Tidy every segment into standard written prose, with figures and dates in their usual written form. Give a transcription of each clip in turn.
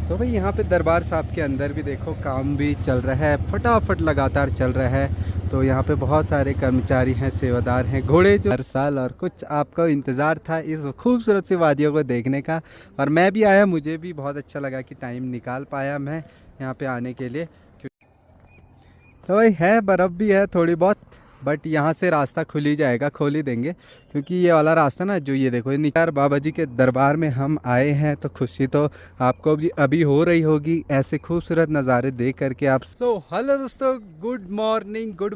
तो भाई यहाँ पे दरबार साहब के अंदर भी देखो काम भी चल रहा है, फटाफट लगातार चल रहा है। तो यहाँ पे बहुत सारे कर्मचारी हैं, सेवादार हैं, घोड़े जो हर साल। और कुछ आपका इंतज़ार था इस खूबसूरत सी वादियों को देखने का, और मैं भी आया, मुझे भी बहुत अच्छा लगा कि टाइम निकाल पाया मैं यहाँ पे आने के लिए। तो भाई है, बर्फ़ भी है थोड़ी बहुत, बट यहाँ से रास्ता खुल ही जाएगा, खोल ही देंगे, क्योंकि ये वाला रास्ता ना, जो ये देखो, ये निचार बाबा जी के दरबार में हम आए हैं। तो खुशी तो आपको भी अभी हो रही होगी ऐसे खूबसूरत नज़ारे देख करके आप। हेलो दोस्तों, गुड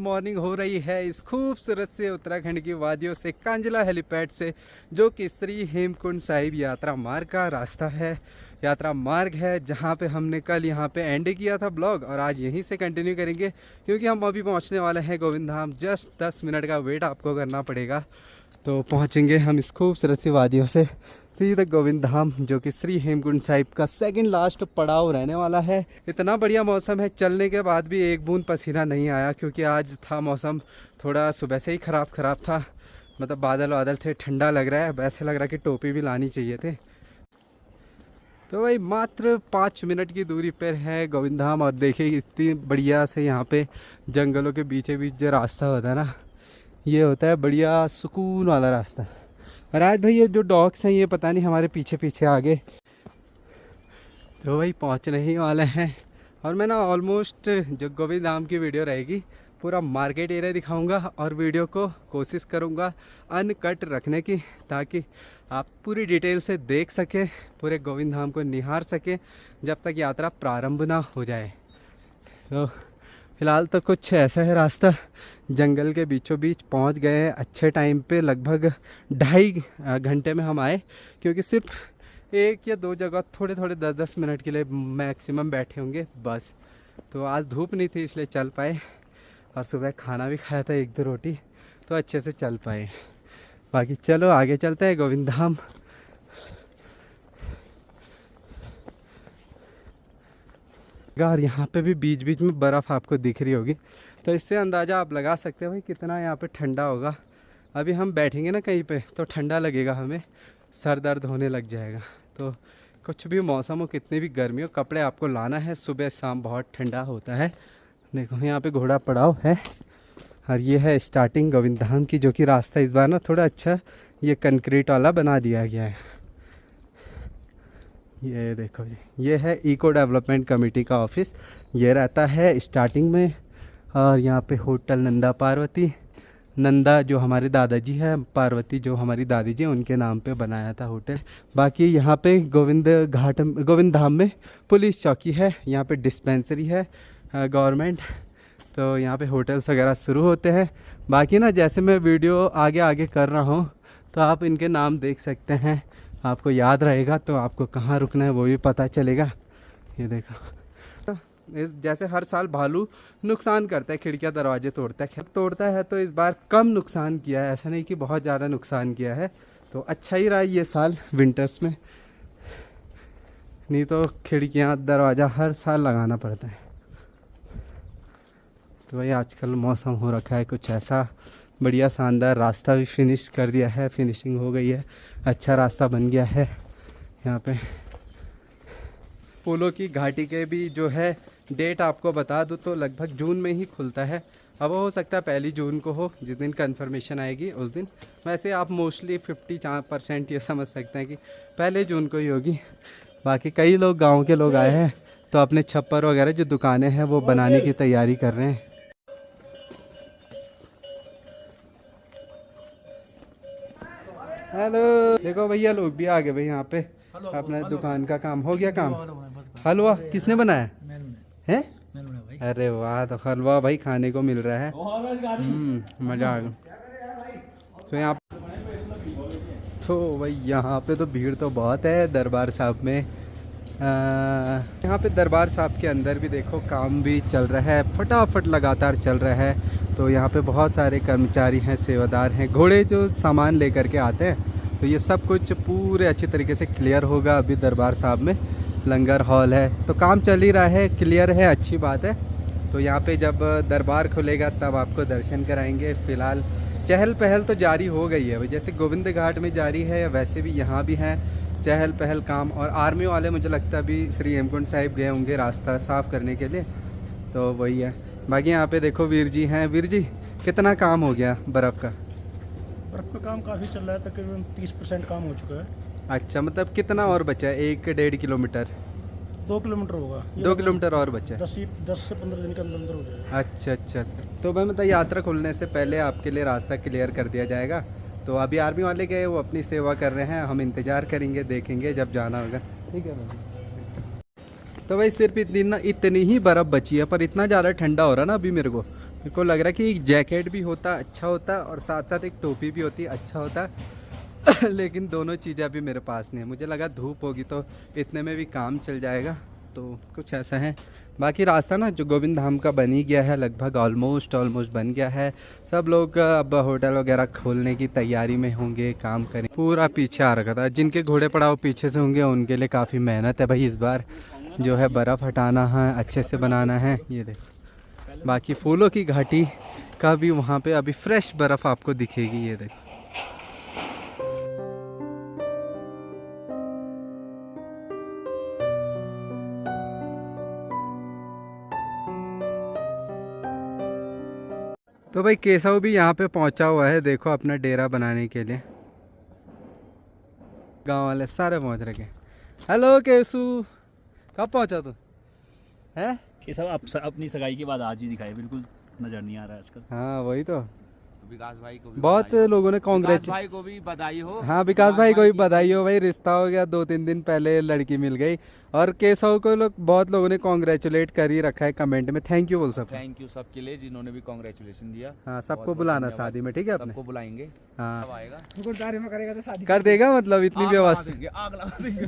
मॉर्निंग हो रही है इस खूबसूरत से उत्तराखंड की वादियों से, कांजला हेलीपैड से, जो कि श्री हेमकुंड साहिब यात्रा मार्ग का रास्ता है, यात्रा मार्ग है, जहाँ पे हमने कल यहाँ पे एंड किया था ब्लॉग, और आज यहीं से कंटिन्यू करेंगे, क्योंकि हम अभी पहुँचने वाले हैं गोविंद धाम। जस्ट 10 मिनट का वेट आपको करना पड़ेगा, तो पहुँचेंगे हम इस खूबसूरत सी वादियों से सीधे गोविंद धाम, जो कि श्री हेमकुंड साहिब का सेकंड लास्ट पड़ाव रहने वाला है। इतना बढ़िया मौसम है, चलने के बाद भी एक बूंद पसीना नहीं आया, क्योंकि आज था मौसम थोड़ा सुबह से ही ख़राब था, मतलब बादल वादल थे, ठंडा लग रहा है, वैसे लग रहा है कि टोपी भी लानी चाहिए थे। तो भाई मात्र 5 मिनट की दूरी पर है गोविंद धाम, और देखिए इतनी बढ़िया से यहाँ पे जंगलों के बीच बीच जो रास्ता होता है ना, ये होता है बढ़िया सुकून वाला रास्ता। और आज भाई ये जो डॉग्स हैं, ये पता नहीं हमारे पीछे पीछे आगे, तो भाई पहुँचने ही वाले हैं। और मैं ना ऑलमोस्ट जो गोविंद धाम की वीडियो रहेगी, पूरा मार्केट एरिया दिखाऊंगा, और वीडियो को कोशिश करूंगा अनकट रखने की, ताकि आप पूरी डिटेल से देख सकें, पूरे गोविंद धाम को निहार सकें, जब तक यात्रा प्रारंभ ना हो जाए। तो फ़िलहाल तो कुछ ऐसा है रास्ता, जंगल के बीचों बीच पहुंच गए हैं अच्छे टाइम पे, लगभग 2.5 घंटे में हम आए, क्योंकि सिर्फ 1 या 2 जगह थोड़े 10-10 मिनट के लिए मैक्सिमम बैठे होंगे बस। तो आज धूप नहीं थी इसलिए चल पाए, और सुबह खाना भी खाया था 1-2 रोटी, तो अच्छे से चल पाए। बाकी चलो आगे चलते हैं गोविंद धाम। और यहाँ पे भी बीच बीच में बर्फ़ आपको दिख रही होगी, तो इससे अंदाज़ा आप लगा सकते हैं भाई कितना यहाँ पे ठंडा होगा। अभी हम बैठेंगे ना कहीं पे तो ठंडा लगेगा, हमें सर दर्द होने लग जाएगा। तो कुछ भी मौसम हो, कितनी भी गर्मी हो, कपड़े आपको लाना है, सुबह शाम बहुत ठंडा होता है। देखो यहाँ पे घोड़ा पड़ाव है, और ये है स्टार्टिंग गोविंद धाम की, जो कि रास्ता इस बार ना थोड़ा अच्छा ये कंक्रीट वाला बना दिया गया है। ये देखो जी, ये है इको डेवलपमेंट कमेटी का ऑफिस, ये रहता है स्टार्टिंग में। और यहाँ पे होटल नंदा पार्वती, नंदा जो हमारे दादाजी हैं, पार्वती जो हमारी दादी जी, उनके नाम पे बनाया था होटल। बाकी यहाँ पे गोविंद धाम में पुलिस चौकी है, यहाँ पे डिस्पेंसरी है गवर्नमेंट, तो यहाँ पे होटल्स वगैरह शुरू होते हैं। बाकी ना जैसे मैं वीडियो आगे आगे कर रहा हूँ, तो आप इनके नाम देख सकते हैं, आपको याद रहेगा, तो आपको कहाँ रुकना है वो भी पता चलेगा। ये देखो, जैसे हर साल भालू नुकसान करता है, खिड़कियां दरवाजे तोड़ता है, तो इस बार कम नुकसान किया है, ऐसा नहीं कि बहुत ज़्यादा नुकसान किया है, तो अच्छा ही रहा ये साल विंटर्स में, नहीं तो खिड़कियां दरवाज़ा हर साल लगाना पड़ता है। तो भाई आजकल मौसम हो रखा है कुछ ऐसा बढ़िया शानदार, रास्ता भी फिनिश कर दिया है, फिनिशिंग हो गई है, अच्छा रास्ता बन गया है। यहाँ पे फूलों की घाटी के भी जो है डेट आपको बता दूँ तो लगभग जून में ही खुलता है। अब हो सकता है 1 जून को हो, जिस दिन कन्फर्मेशन आएगी उस दिन। वैसे आप मोस्टली 50% ये समझ सकते हैं कि 1 जून को ही होगी। बाकी कई लोग गांव के लोग आए हैं, तो अपने छप्पर वगैरह जो दुकानें हैं वो बनाने की तैयारी कर रहे हैं। हेलो, देखो भैया लोग भी आ गए भाई यहाँ पे, अपना दुकान का काम हो गया। काम हलवा किसने बनाया है? अरे वाह, तो हलवा भाई खाने को मिल रहा है, मज़ा आ गया। तो यहाँ भाई यहाँ पे तो भीड़ तो बहुत है दरबार साहब में। यहाँ पे दरबार साहब के अंदर भी देखो काम भी चल रहा है, फटाफट लगातार चल रहा है। तो यहाँ पे बहुत सारे कर्मचारी हैं, सेवादार हैं, घोड़े जो सामान लेकर के आते हैं, तो ये सब कुछ पूरे अच्छी तरीके से क्लियर होगा। अभी दरबार साहब में लंगर हॉल है, तो काम चल ही रहा है, क्लियर है, अच्छी बात है। तो यहाँ पे जब दरबार खुलेगा तब आपको दर्शन कराएंगे। फ़िलहाल चहल पहल तो जारी हो गई है, जैसे गोविंद घाट में जारी है, वैसे भी यहाँ भी है। चहल पहल काम। और आर्मी वाले मुझे लगता है अभी श्री हेमकुंड साहिब गए होंगे रास्ता साफ़ करने के लिए, तो वही है। बाकी यहाँ पे देखो वीर जी हैं। वीर जी, कितना काम हो गया बर्फ़ का? बर्फ़ का काम काफ़ी चल रहा है, तकरीबन 30% काम हो चुका है। अच्छा, मतलब कितना और बचा है? 1-1.5 किलोमीटर? 2 किलोमीटर होगा। 2 किलोमीटर और बचा है। 10 से 15 दिन के अंदर अंदर हो जाएगा। अच्छा अच्छा। तो भाई मतलब यात्रा खुलने से पहले आपके लिए रास्ता क्लियर कर दिया जाएगा। तो अभी आर्मी वाले गए, वो अपनी सेवा कर रहे हैं, हम इंतज़ार करेंगे, देखेंगे जब जाना होगा। ठीक है भाई। तो भाई सिर्फ इतनी ही बर्फ़ बची है, पर इतना ज़्यादा ठंडा हो रहा है ना अभी मेरे को लग रहा है कि एक जैकेट भी होता अच्छा होता, और साथ साथ एक टोपी भी होती अच्छा होता। लेकिन दोनों चीज़ें अभी मेरे पास नहीं है। मुझे लगा धूप होगी तो इतने में भी काम चल जाएगा, तो कुछ ऐसा है। बाकी रास्ता ना जो गोविंद धाम का बन ही गया है, लगभग ऑलमोस्ट बन गया है। सब लोग अब होटल वगैरह खोलने की तैयारी में होंगे, काम करें। पूरा पीछे आ रखा था, जिनके घोड़े पड़ाव पीछे से होंगे उनके लिए काफ़ी मेहनत है भाई इस बार, जो है बर्फ़ हटाना है, अच्छे से बनाना है। ये देखो, बाकी फूलों की घाटी का भी वहाँ पे अभी फ्रेश बर्फ़ आपको दिखेगी। ये देखो, तो भाई केशव भी यहाँ पे पहुँचा हुआ है, देखो अपना डेरा बनाने के लिए। गांव वाले सारे पहुँच रखे। हेलो केशु, कब पहुँचा तू? है कि सब अपनी सगाई के बाद आज ही दिखाए, बिल्कुल नजर नहीं आ रहा है आजकल। हाँ वही तो, विकास भाई को भी बहुत लोगों ने विकास भाई को भी बधाई हो। हाँ विकास भाई को भी बधाई हो भाई, रिश्ता हो गया। 2-3 दिन पहले लड़की मिल गई। और केशव को बहुत लोगों ने कॉन्ग्रेचुलेट कर ही रखा है कमेंट में। थैंक यू बोल सकते। थैंक यू सबके लिए जिन्होंने भी कांग्रेचुलेशन दिया। हाँ सबको बुलाना शादी में, ठीक है अपने? सबको बुलाएंगे। हाँ कब आएगा? गुरुद्वारे में करेगा तो शादी कर देगा, मतलब इतनी व्यवस्था। आग लगा देंगे।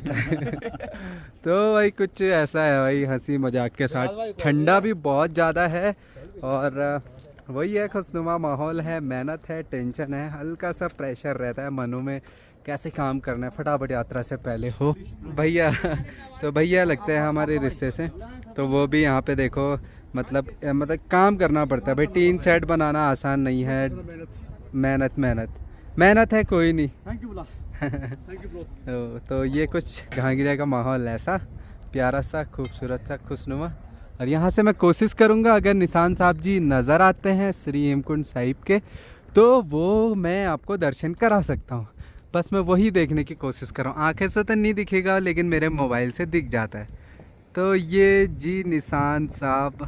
तो भाई कुछ ऐसा है भाई, हंसी मजाक के साथ। ठंडा भी बहुत ज़्यादा है, और वही है, खुशनुमा माहौल है, मेहनत है, टेंशन है, हल्का सा प्रेशर रहता है मनों में, कैसे काम करना है, फटाफट यात्रा से पहले हो। भैया तो भैया लगते हैं हमारे रिश्ते से, तो वो भी यहाँ पे देखो, मतलब काम करना पड़ता है भाई। टीन सेट बनाना आसान नहीं है, मेहनत है, कोई नहीं। Thank you thank you bro. तो ये कुछ घाघरिया का माहौल ऐसा प्यारा सा, खूबसूरत सा, खुशनुमा। और यहाँ से मैं कोशिश करूँगा, अगर निशान साहब जी नज़र आते हैं श्री हेमकुंड साहिब के, तो वो मैं आपको दर्शन करा सकता हूँ। बस मैं वही देखने की कोशिश कर रहा हूँ। आँखें से तो नहीं दिखेगा, लेकिन मेरे मोबाइल से दिख जाता है। तो ये जी निशान साहब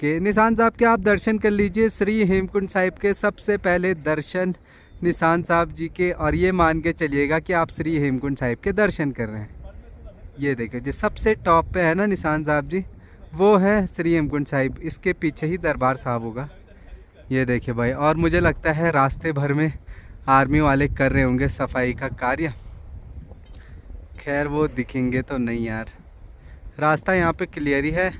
के आप दर्शन कर लीजिए। श्री हेमकुंड साहिब के सबसे पहले दर्शन निशान साहब जी के, और ये मान के चलिएगा कि आप श्री हेमकुंड साहिब के दर्शन कर रहे हैं। ये देखिए, जो सबसे टॉप पे है ना निशान साहब जी, वो है श्री हेमकुंड साहिब। इसके पीछे ही दरबार साहब होगा। ये देखिए भाई, और मुझे लगता है रास्ते भर में आर्मी वाले कर रहे होंगे सफाई का कार्य। खैर वो दिखेंगे तो नहीं यार, रास्ता यहाँ पे क्लियर ही है,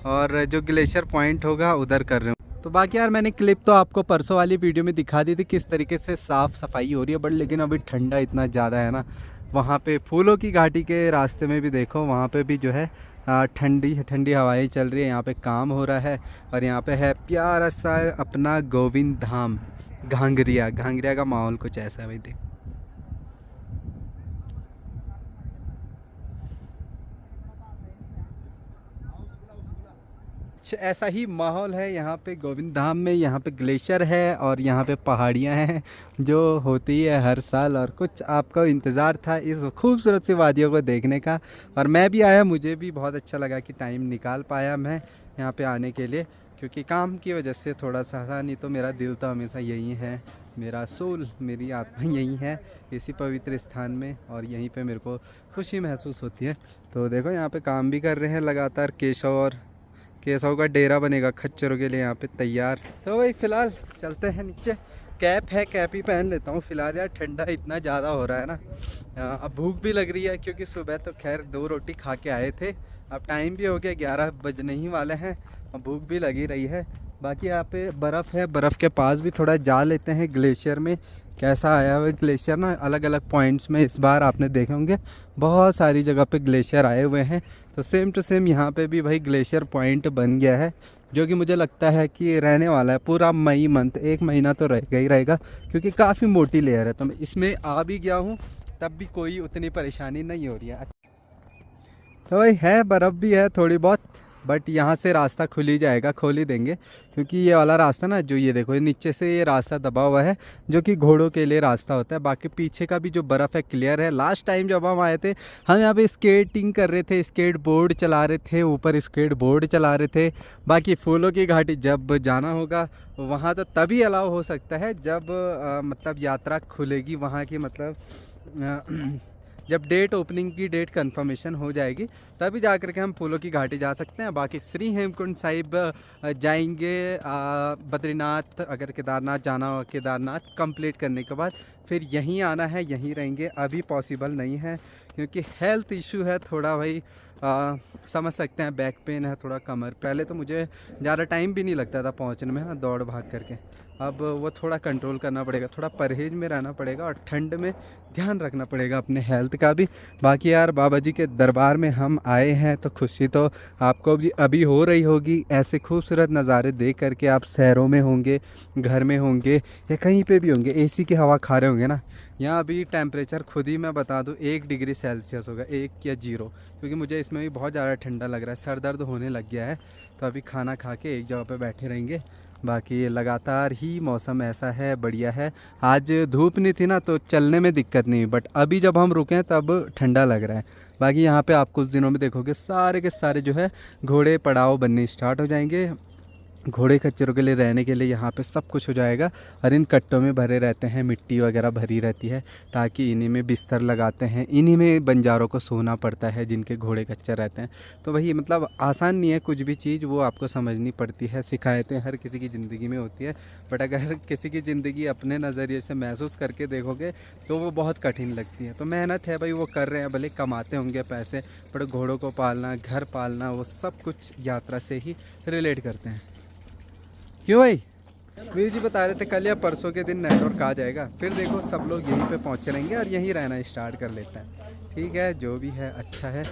और जो ग्लेशियर पॉइंट होगा उधर कर रहे हो। तो बाकी यार मैंने क्लिप तो आपको परसों वाली वीडियो में दिखा दी थी किस तरीके से साफ़ सफाई हो रही है, बट लेकिन अभी ठंडा इतना ज़्यादा है ना। वहाँ पे फूलों की घाटी के रास्ते में भी देखो, वहाँ पे भी जो है ठंडी ठंडी हवाएं चल रही है, यहाँ पे काम हो रहा है। और यहाँ पे है प्यारा सा अपना गोविंद धाम, घाघरिया का माहौल कुछ ऐसा है भाई। देख ऐसा ही माहौल है यहाँ पे गोविंद धाम में। यहाँ पे ग्लेशियर है, और यहाँ पे पहाड़ियाँ हैं जो होती है हर साल। और कुछ आपका इंतज़ार था इस खूबसूरत सी वादियों को देखने का, और मैं भी आया, मुझे भी बहुत अच्छा लगा कि टाइम निकाल पाया मैं यहाँ पे आने के लिए, क्योंकि काम की वजह से थोड़ा सा था, नहीं तो मेरा दिल तो हमेशा यही है, मेरा सोल, मेरी आत्मा यही है, इसी पवित्र स्थान में, और यहीं पे मेरे को खुशी महसूस होती है। तो देखो यहाँ पे काम भी कर रहे हैं लगातार। केशव का डेरा बनेगा खच्चरों के लिए यहाँ पे तैयार। तो भाई फ़िलहाल चलते हैं नीचे। कैप है, कैप ही पहन लेता हूँ फ़िलहाल यार, ठंडा इतना ज़्यादा हो रहा है ना। अब भूख भी लग रही है, क्योंकि सुबह तो खैर 2 रोटी खा के आए थे। अब टाइम भी हो गया, 11 बजने ही वाले हैं, अब भूख भी लगी रही है। बाकी यहाँ पे बर्फ़ है, बर्फ़ के पास भी थोड़ा जा लेते हैं ग्लेशियर में। कैसा आया हुआ ग्लेशियर ना, अलग अलग पॉइंट्स में इस बार आपने देखे होंगे, बहुत सारी जगह पे ग्लेशियर आए हुए हैं। तो सेम टू सेम यहाँ पे भी भाई ग्लेशियर पॉइंट बन गया है, जो कि मुझे लगता है कि रहने वाला है पूरा मई मंथ, 1 महीना तो रहेगा ही रहेगा, क्योंकि काफ़ी मोटी लेयर है। तो मैं इसमें आ भी गया हूँ, तब भी कोई उतनी परेशानी नहीं हो रही है। तो भाई है, बर्फ़ भी है थोड़ी बहुत, बट यहाँ से रास्ता खुल ही जाएगा, खोल ही देंगे, क्योंकि ये वाला रास्ता ना, जो ये देखो ये नीचे से ये रास्ता दबा हुआ है, जो कि घोड़ों के लिए रास्ता होता है। बाकी पीछे का भी जो बर्फ़ है क्लियर है। लास्ट टाइम जब हम आए थे, हम यहाँ पे स्केटिंग कर रहे थे, स्केट बोर्ड चला रहे थे, ऊपर स्केट बोर्ड चला रहे थे। बाकी फूलों की घाटी जब जाना होगा वहाँ तो तभी अलाउ हो सकता है, जब मतलब यात्रा खुलेगी वहाँ की, मतलब जब डेट ओपनिंग की डेट कंफर्मेशन हो जाएगी तभी जा कर के हम फूलों की घाटी जा सकते हैं। बाकी श्री हेमकुंड साहिब जाएंगे, बद्रीनाथ, अगर केदारनाथ जाना हो केदारनाथ कंप्लीट करने के बाद फिर यहीं आना है, यहीं रहेंगे। अभी पॉसिबल नहीं है क्योंकि हेल्थ इशू है थोड़ा भाई, समझ सकते हैं, बैक पेन है थोड़ा, कमर। पहले तो मुझे ज़्यादा टाइम भी नहीं लगता था पहुंचने में, है ना, दौड़ भाग करके। अब वो थोड़ा कंट्रोल करना पड़ेगा, थोड़ा परहेज में रहना पड़ेगा और ठंड में ध्यान रखना पड़ेगा अपने हेल्थ का भी। बाकी यार बाबा जी के दरबार में हम आए हैं तो खुशी तो आपको भी अभी हो रही होगी। ऐसे खूबसूरत नज़ारे देख करके आप शहरों में होंगे, घर में होंगे या कहीं पे भी होंगे, एसी की हवा खा रहे होंगे ना। यहाँ अभी टेम्परेचर खुद ही मैं बता दूँ 1 डिग्री सेल्सियस होगा, 1 या 0, क्योंकि मुझे इसमें भी बहुत ज़्यादा ठंडा लग रहा है, सर दर्द होने लग गया है। तो अभी खाना खा के एक जगह पे बैठे रहेंगे। बाकी लगातार ही मौसम ऐसा है, बढ़िया है। आज धूप नहीं थी ना तो चलने में दिक्कत नहीं हुई, बट अभी जब हम रुके हैं तब ठंडा लग रहा है। बाकी यहाँ पे आप कुछ दिनों में देखोगे सारे के सारे जो है घोड़े पड़ाव बनने स्टार्ट हो जाएंगे। घोड़े खच्चरों के लिए रहने के लिए यहाँ पे सब कुछ हो जाएगा। और इन कट्टों में भरे रहते हैं, मिट्टी वगैरह भरी रहती है, ताकि इन्हीं में बिस्तर लगाते हैं। इन्हीं में बंजारों को सोना पड़ता है जिनके घोड़े खच्चर रहते हैं। तो वही मतलब आसान नहीं है कुछ भी चीज़, वो आपको समझनी पड़ती है। शिकायतें हर किसी की ज़िंदगी में होती है, बट अगर किसी की ज़िंदगी अपने नज़रिए से महसूस करके देखोगे तो वो बहुत कठिन लगती है। तो मेहनत है भाई, वो कर रहे हैं, भले कमाते होंगे पैसे, बट घोड़ों को पालना, घर पालना, वो सब कुछ यात्रा से ही रिलेट करते हैं। क्यों भाई? वीर जी बता रहे थे कल या परसों के दिन नेटवर्क आ जाएगा, फिर देखो सब लोग यहीं पे पहुंचे रहेंगे और यहीं रहना स्टार्ट कर लेते हैं। ठीक है, जो भी है अच्छा है।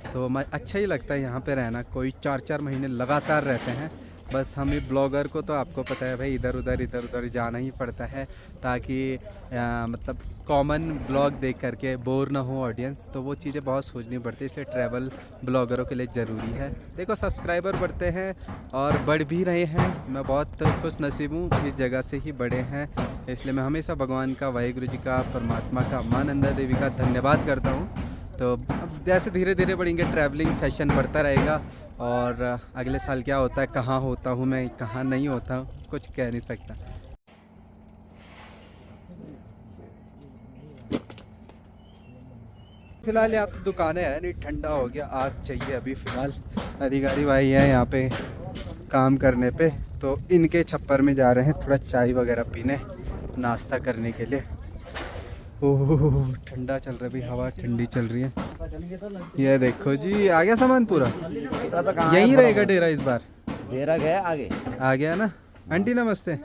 तो अच्छा ही लगता है यहाँ पे रहना। कोई 4-4 महीने लगातार रहते हैं। बस हमें ब्लॉगर को तो आपको पता है भाई, इधर उधर जाना ही पड़ता है, ताकि मतलब कॉमन ब्लॉग देख करके बोर ना हो ऑडियंस। तो वो चीज़ें बहुत सोचनी पड़ती है, इसलिए ट्रैवल ब्लॉगरों के लिए ज़रूरी है। देखो सब्सक्राइबर बढ़ते हैं और बढ़ भी रहे हैं। मैं बहुत खुश नसीब हूँ, इस जगह से ही बड़े हैं, इसलिए मैं हमेशा भगवान का, वाहिगुरु जी का, परमात्मा का, माँ नंदा देवी का धन्यवाद करता हूँ। तो अब जैसे धीरे धीरे बढ़ेंगे, ट्रैवलिंग सेशन बढ़ता रहेगा। और अगले साल क्या होता है, कहाँ होता हूँ मैं, कहाँ नहीं होता हूँ, कुछ कह नहीं सकता। फिलहाल यहाँ तो दुकानें हैं नहीं, ठंडा हो गया, आग चाहिए अभी फ़िलहाल। अधिकारी भाई हैं यहाँ पे काम करने पे, तो इनके छप्पर में जा रहे हैं थोड़ा चाय वगैरह पीने, नाश्ता करने के लिए। ओह ठंडा चल रहा है भाई, हवा ठंडी चल रही है। ये देखो जी, आ गया सामान पूरा, यहीं रहेगा डेरा इस बार। डेरा गया आगे, आ गया ना। आंटी नमस्ते,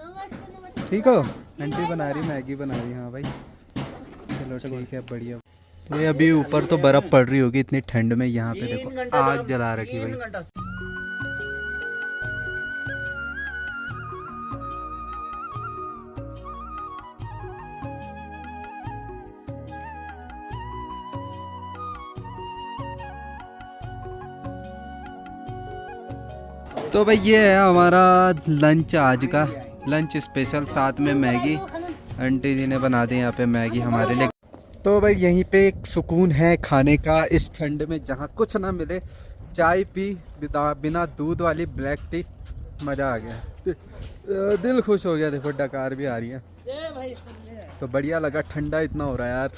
ठीक हो? आंटी बना रही मैगी बना रही। हाँ भाई चलो ठीक है, बढ़िया। ये अभी ऊपर तो बर्फ़ पड़ रही होगी इतनी ठंड में, यहाँ पे देखो आग जला रखी भाई। तो भाई ये है हमारा लंच, आज का लंच स्पेशल, साथ में मैगी। आंटी जी ने बना दी यहाँ पे मैगी हमारे लिए। तो भाई यहीं पे एक सुकून है खाने का इस ठंड में, जहाँ कुछ ना मिले, चाय पी बिना दूध वाली ब्लैक टी, मज़ा आ गया, दिल खुश हो गया। देखो डकार भी आ रही है, तो बढ़िया लगा। ठंडा इतना हो रहा है यार,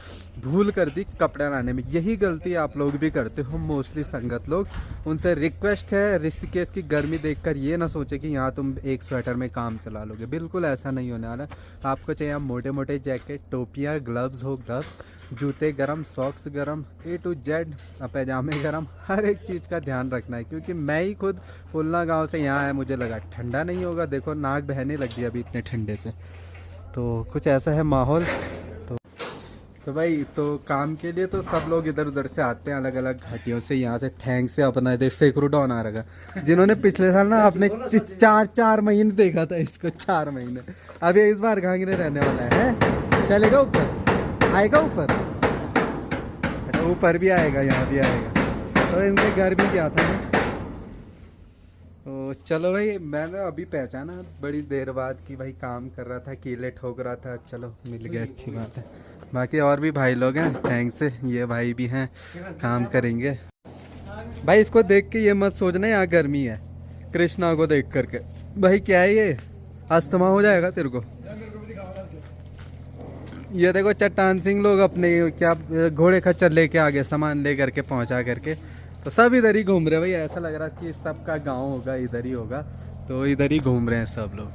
भूल कर दी कपड़े लाने में। यही गलती आप लोग भी करते हो मोस्टली, संगत लोग। उनसे रिक्वेस्ट है, ऋषिकेश की गर्मी देखकर ये ना सोचे कि यहाँ तुम एक स्वेटर में काम चला लोगे, बिल्कुल ऐसा नहीं होने वाला। आपको चाहिए मोटे मोटे जैकेट, टोपियाँ, ग्लव्स हो ग्लव्स, जूते गरम, सॉक्स गरम, A to Z, पैजामे गरम, हर एक चीज़ का ध्यान रखना है। क्योंकि मैं ही खुद पुलना गाँव से यहाँ आया, मुझे लगा ठंडा नहीं होगा, देखो नाक बहने लग गई अभी इतने ठंडे से। तो कुछ ऐसा है माहौल। तो भाई तो काम के लिए तो सब लोग इधर उधर से आते हैं, अलग अलग घाटियों से। यहाँ से थैंक से अपना इधर सेक्रूडॉन आ रहा, जिन्होंने पिछले साल ना अपने 4 महीने देखा था इसको, 4 महीने। अभी इस बार घाघरे रहने वाला है, चलेगा ऊपर, आएगा ऊपर, ऊपर भी आएगा, यहाँ भी आएगा। तो इनके घर भी क्या था ना। तो चलो भाई, मैंने अभी पहचाना बड़ी देर बाद कि भाई काम कर रहा था, कीले ठोक रहा था। चलो मिल गया, अच्छी बात है। बाकी और भी भाई लोग हैं, थैंक्स है, ये भाई भी हैं, काम करेंगे। भाई इसको देख के ये मत सोचना यहाँ गर्मी है, कृष्णा को देख करके। भाई क्या है ये, अस्थमा हो जाएगा तेरे को। ये देखो चट्टान सिंह लोग अपने क्या घोड़े खच्चर लेके आगे, सामान ले करके पहुंचा करके। तो सब इधर ही घूम रहे भाई, ऐसा लग रहा है कि सबका गांव होगा इधर ही होगा, तो इधर ही घूम रहे हैं सब लोग।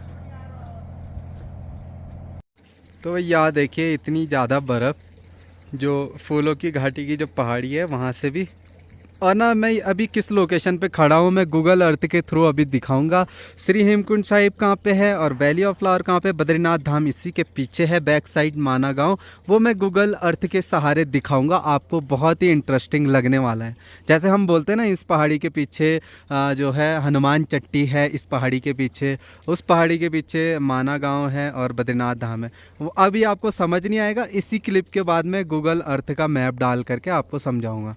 तो यहाँ देखिए इतनी ज़्यादा बर्फ़, जो फूलों की घाटी की जो पहाड़ी है वहाँ से भी। और ना मैं अभी किस लोकेशन पे खड़ा हूँ, मैं गूगल अर्थ के थ्रू अभी दिखाऊंगा। श्री हेमकुंड साहिब कहाँ पे है और वैली ऑफ फ्लावर कहाँ पे, बद्रीनाथ धाम इसी के पीछे है, बैक साइड माना गाँव। वो मैं गूगल अर्थ के सहारे दिखाऊंगा, आपको बहुत ही इंटरेस्टिंग लगने वाला है। जैसे हम बोलते हैं ना, इस पहाड़ी के पीछे जो है हनुमान चट्टी है, इस पहाड़ी के पीछे, उस पहाड़ी के पीछे माना गाँव है और बद्रीनाथ धाम है। वो अभी आपको समझ नहीं आएगा, इसी क्लिप के बाद में गूगल अर्थ का मैप डाल करके आपको समझाऊँगा।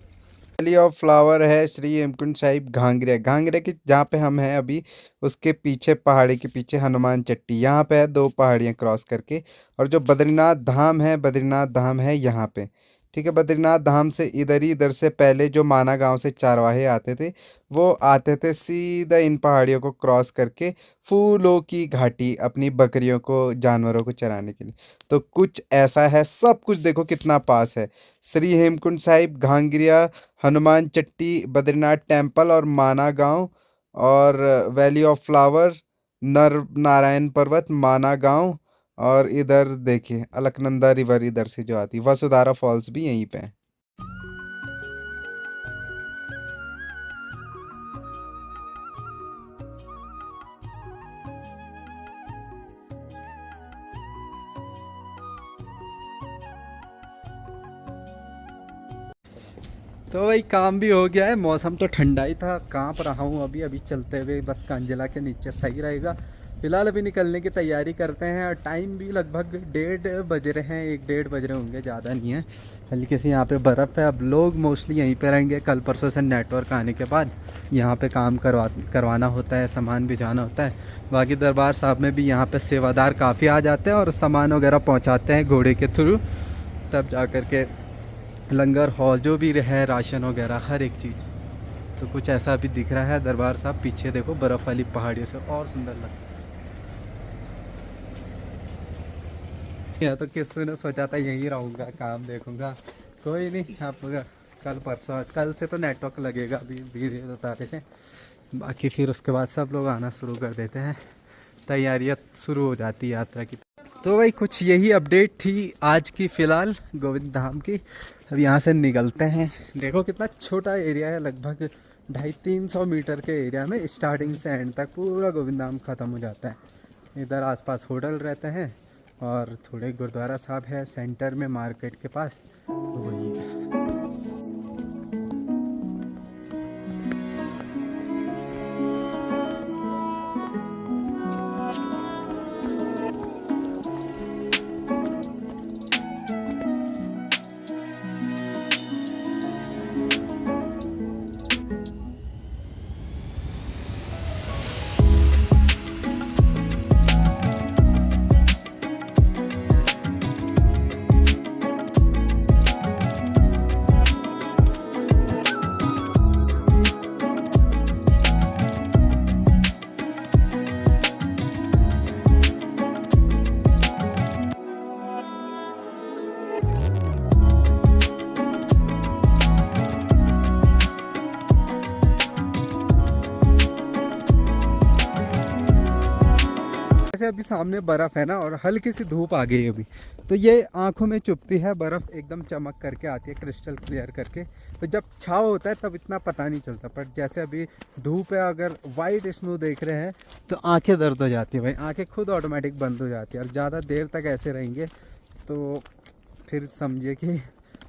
वैली ऑफ फ्लावर है श्री हेमकुंड साहिब घांगरे, घांगरे की जहाँ पे हम हैं अभी, उसके पीछे पहाड़ी के पीछे हनुमान चट्टी, यहाँ पे है 2 पहाड़ियाँ क्रॉस करके। और जो बद्रीनाथ धाम है, बद्रीनाथ धाम है यहाँ पे, ठीक है। बद्रीनाथ धाम से इधर से पहले जो माना गांव से चारवाहे आते थे, वो आते थे सीधा इन पहाड़ियों को क्रॉस करके फूलों की घाटी, अपनी बकरियों को, जानवरों को चराने के लिए। तो कुछ ऐसा है, सब कुछ देखो कितना पास है। श्री हेमकुंड साहिब, घांगरिया, हनुमान चट्टी, बद्रीनाथ टेम्पल और माना गांव, और वैली ऑफ फ्लावर, नर नारायण पर्वत, माना गांव। और इधर देखिए अलकनंदा रिवर इधर से जो आती है, वसुधारा फॉल्स भी यहीं पे है। तो भाई काम भी हो गया है, मौसम तो ठंडा ही था, कांप रहा हूँ अभी अभी चलते हुए, बस कांजला के नीचे सही रहेगा। फिलहाल अभी निकलने की तैयारी करते हैं, और टाइम भी लगभग 1:30 बज रहे हैं, 1:30 बज रहे होंगे, ज़्यादा नहीं है। हल्की सी यहाँ पे बर्फ़ है। अब लोग मोस्टली यहीं पे रहेंगे, कल परसों से नेटवर्क आने के बाद यहाँ पे काम करवाना होता है, सामान भिजवाना होता है। बाकी दरबार साहब में भी यहाँ पे सेवादार काफ़ी आ जाते हैं और सामान वगैरह पहुँचाते हैं घोड़े के थ्रू, तब जा कर के लंगर हॉल जो भी है, राशन वगैरह हर एक चीज़। तो कुछ ऐसा भी दिख रहा है दरबार साहब। पीछे देखो बर्फ़ वाली पहाड़ियों से और सुंदर लगता है। या तो किसी ने सोचा था यहीं रहूँगा, काम देखूँगा, कोई नहीं। आप कल परसों, कल से तो नेटवर्क लगेगा, अभी धीरे बता रहे थे। बाकी फिर उसके बाद सब लोग आना शुरू कर देते हैं, तैयारियाँ शुरू हो जाती है यात्रा की। तो भाई कुछ यही अपडेट थी आज की फ़िलहाल गोविंद धाम की। अब यहाँ से निकलते हैं। देखो कितना छोटा एरिया है, लगभग 250-300 मीटर के एरिया में स्टार्टिंग से एंड तक पूरा गोविंद धाम ख़त्म हो जाता है। इधर आसपास होटल रहते हैं और थोड़े गुरुद्वारा साहब है सेंटर में, मार्केट के पास, तो वही है। जैसे अभी सामने बर्फ़ है ना, और हल्की सी धूप आ गई है अभी, तो ये आंखों में चुभती है। बर्फ़ एकदम चमक करके आती है, क्रिस्टल क्लियर करके। तो जब छाव होता है तब इतना पता नहीं चलता, पर जैसे अभी धूप है, अगर वाइट स्नो देख रहे हैं तो आंखें दर्द हो जाती है भाई, आंखें खुद ऑटोमेटिक बंद हो जाती है। और ज़्यादा देर तक ऐसे रहेंगे तो फिर समझिए कि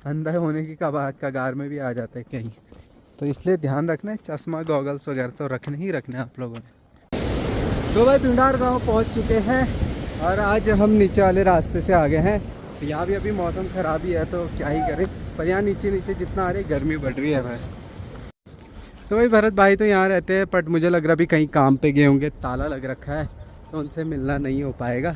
अंधा होने की कगार में भी आ जाते हैं कहीं। तो इसलिए ध्यान रखना है, चश्मा गॉगल्स वगैरह तो रखने ही रखना है आप लोगों ने। तो भाई पिंडार गांव पहुंच चुके हैं और आज हम नीचे वाले रास्ते से आ गए हैं। यहाँ भी अभी मौसम ख़राब ही है, तो क्या ही करें, पर यहाँ नीचे नीचे जितना आ रही है गर्मी बढ़ रही है बस। तो वही भरत भाई तो यहाँ रहते हैं, बट मुझे लग रहा अभी कहीं काम पे गए होंगे, ताला लग रखा है तो उनसे मिलना नहीं हो पाएगा।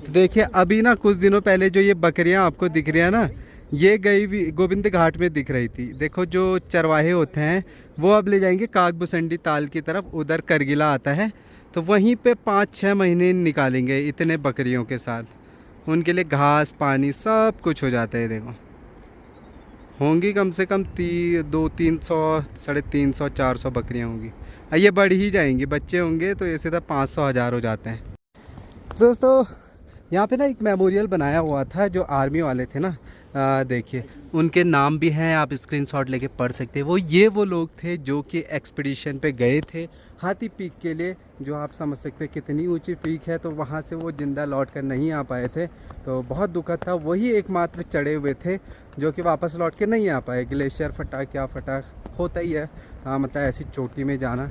तो देखिए अभी ना कुछ दिनों पहले जो ये बकरियाँ आपको दिख रही है ना, ये गई भी गोविंद घाट में दिख रही थी। देखो जो चरवाहे होते हैं वो अब ले जाएंगे कागबुसंडी ताल की तरफ, उधर करगिला आता है, तो वहीं पे 5-6 महीने निकालेंगे इतने बकरियों के साथ। उनके लिए घास पानी सब कुछ हो जाता है। देखो होंगी कम से कम 200-300, 350-400 बकरियाँ होंगी। ये बढ़ ही जाएंगी, बच्चे होंगे तो ये सीधा 500-1000 हो जाते हैं। दोस्तों यहाँ पे ना एक मेमोरियल बनाया हुआ था जो आर्मी वाले थे ना, देखिए उनके नाम भी हैं, आप स्क्रीनशॉट लेके पढ़ सकते हैं। वो लोग थे जो कि एक्सपीडिशन पे गए थे हाथी पीक के लिए, जो आप समझ सकते हैं कितनी ऊंची पीक है, तो वहाँ से वो ज़िंदा लौट कर नहीं आ पाए थे। तो बहुत दुखद था, वही एकमात्र चढ़े हुए थे जो कि वापस लौट के नहीं आ पाए। ग्लेशियर फटा क्या फटा होता ही है, हाँ मतलब ऐसी चोटी में जाना,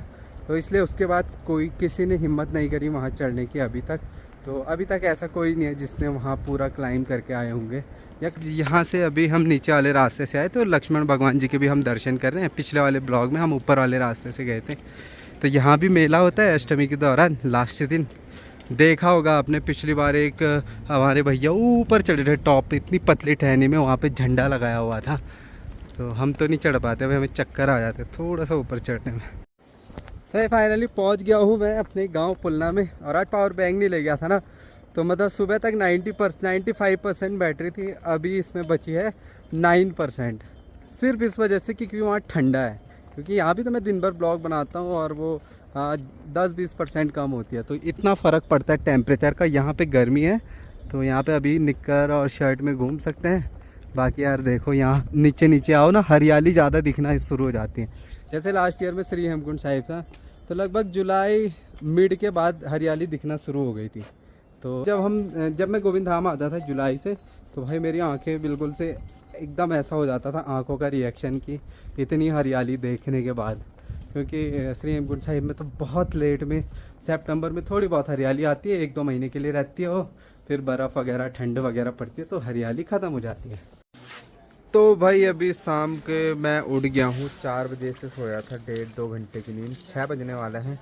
तो इसलिए उसके बाद किसी ने हिम्मत नहीं करी वहाँ चढ़ने की अभी तक। तो अभी तक ऐसा कोई नहीं है जिसने वहाँ पूरा क्लाइंब करके आए होंगे। या यहाँ से अभी हम नीचे वाले रास्ते से आए तो लक्ष्मण भगवान जी के भी हम दर्शन कर रहे हैं। पिछले वाले ब्लॉग में हम ऊपर वाले रास्ते से गए थे। तो यहाँ भी मेला होता है अष्टमी के दौरान, लास्ट दिन देखा होगा आपने। पिछली बार एक हमारे भैया ऊपर चढ़े थे टॉप, इतनी पतली टहनी में, वहाँ पे झंडा लगाया हुआ था। तो हम तो नहीं चढ़ पाते, हमें चक्कर आ जाते थोड़ा सा ऊपर चढ़ने में। तो फाइनली पहुंच गया हूँ मैं अपने गांव पुलना में। और आज पावर बैंक नहीं ले गया था ना, तो मतलब सुबह तक 95% बैटरी थी, अभी इसमें बची है 9%। सिर्फ इस वजह से क्योंकि वहाँ ठंडा है, क्योंकि यहाँ भी तो मैं दिन भर ब्लॉग बनाता हूँ और वो 10-20% कम होती है, तो इतना फ़र्क पड़ता है टेम्परेचर का। यहाँ पे गर्मी है तो यहाँ पे अभी निक्कर और शर्ट में घूम सकते हैं। बाकी यार देखो यहाँ नीचे नीचे आओ ना, हरियाली ज़्यादा दिखना शुरू हो जाती है। जैसे लास्ट ईयर में श्री हेमकुंड साहिब था, तो लगभग जुलाई मिड के बाद हरियाली दिखना शुरू हो गई थी। तो जब मैं गोविंद धाम आता था जुलाई से, तो भाई मेरी आंखें बिल्कुल से एकदम ऐसा हो जाता था, आंखों का रिएक्शन की इतनी हरियाली देखने के बाद। क्योंकि श्री हेमकुंड साहिब में तो बहुत लेट में सितंबर में थोड़ी बहुत हरियाली आती है, 1-2 महीने के लिए रहती है वो, फिर बर्फ़ वगैरह ठंड वगैरह पड़ती है तो हरियाली ख़त्म हो जाती है। तो भाई अभी शाम के मैं उठ गया हूँ, 4 बजे से सोया था, 1.5-2 घंटे की नींद, 6 बजने वाला है,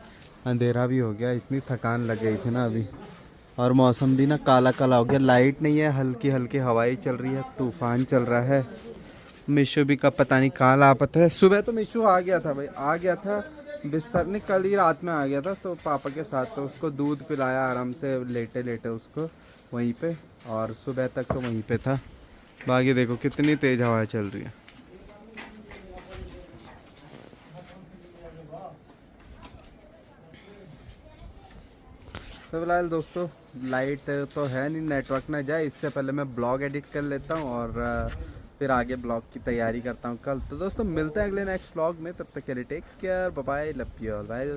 अंधेरा भी हो गया, इतनी थकान लग गई थी ना अभी। और मौसम भी ना काला काला हो गया, लाइट नहीं है, हल्की हल्की हवाएं चल रही है, तूफान चल रहा है। मिशू भी कब पता नहीं कहाँ लापता है। सुबह तो मिशू आ गया था भाई, आ गया था बिस्तर नहीं, कल ही रात में आ गया था तो पापा के साथ, तो उसको दूध पिलाया आराम से लेटे लेटे उसको वहीं पे, और सुबह तक तो वहीं पे था। बाकी देखो कितनी तेज़ हवाएं चल रही है। तो फिलहाल दोस्तों लाइट तो है नहीं, नेटवर्क ना जाए, इससे पहले मैं ब्लॉग एडिट कर लेता हूँ और फिर आगे ब्लॉग की तैयारी करता हूँ कल। तो दोस्तों मिलते हैं अगले नेक्स्ट ब्लॉग में, तब तक के लिए take care, bye bye, love you all, bye.